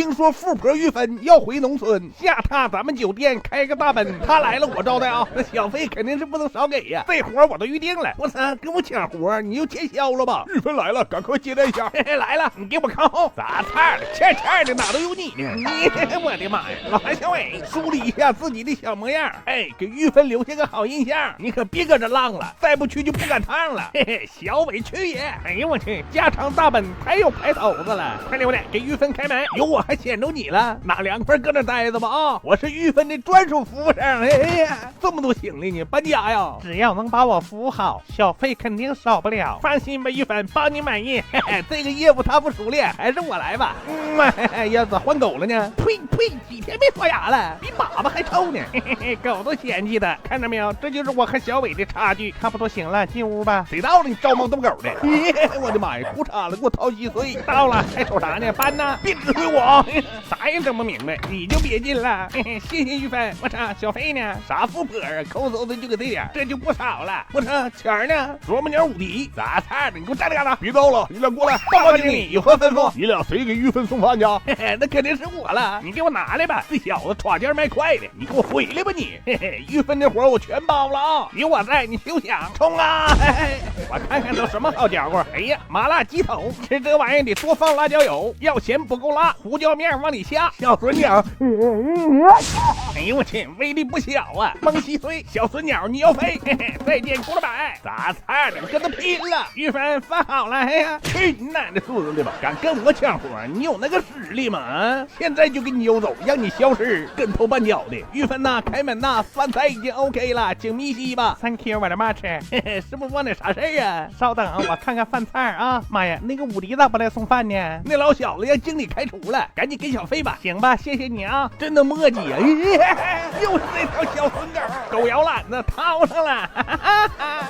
听说富婆玉芬要回农村，下榻咱们酒店开个大奔，她来了我招待啊，那小费肯定是不能少给呀。这活我都预定了，我操，跟我抢活，你就见笑了吧？玉芬来了，赶快接待一下。嘿嘿，来了，你给我靠后，咋菜了？欠的哪都有你呢？我的妈呀，老韩小伟，梳理一下自己的小模样，哎，给玉芬留下个好印象。你可别搁这浪了，再不去就不赶趟了。嘿嘿，小伟去也！哎呦我去，加长大奔太有排头子了，快溜点，给玉芬开门。有我还显着你了，哪凉快搁那待着吧啊！我是玉芬的专属服务生。哎呀，这么多行李呢，搬家呀？只要能把我服务好，小费肯定少不了。放心吧，玉芬，帮你满意。嘿嘿，这个业务他不熟练，还是我来吧。哎呀，咋换狗了呢？呸呸，几天没刷牙了，比粑粑还臭呢。嘿嘿嘿，狗都嫌弃的，看着没有？这就是我和小伟的差距。差不多行了，进屋吧。谁到了？你招猫逗狗的？我的妈呀，裤衩了，给我掏稀碎。到了，还瞅啥呢？搬呢？别指挥我，啥也整不明白，你就别进了。嘿嘿，谢谢玉芬。我操，小费呢？啥富婆啊？抠搜的就给这点，这就不少了。我操，钱呢？啄木鸟5滴。咋菜的？你给我站着干啥？别闹了，你俩过来。报告经理，有何吩咐？你俩谁给玉芬送饭去？嘿嘿，那肯定是我了。你给我拿来吧，这小子耍劲卖快的，你给我回来吧你。嘿嘿，玉芬的活我全包了啊！有我在，你休想冲啊！嘿嘿，我看看都什么好家伙！哎呀，麻辣鸡头，吃这玩意儿得多放辣椒油，要嫌不够辣，胡椒面往里下。小孙鸟，哎呦我去，威力不小啊！蒙稀碎，小孙鸟你要飞，嘿嘿，再见骷髅白，咋菜的？跟他拼了！玉芬饭好了，哎呀，去你奶奶孙子吧！敢跟我抢活，你有那个实力吗？啊！现在就给你悠走，让你消失，跟头绊脚的。玉芬呐，开门呐，饭菜已经 OK 了，请密西吧。Thank you very much。嘿嘿，是不是忘点啥事儿啊？稍等，我看看饭菜啊。妈呀，那个武迪咋不来送饭呢？那老小子让经理开除了，赶紧给小费吧。行吧，谢谢你啊，真的磨叽啊！又是那条小孙狗，狗摇篮子套上了。哈哈哈哈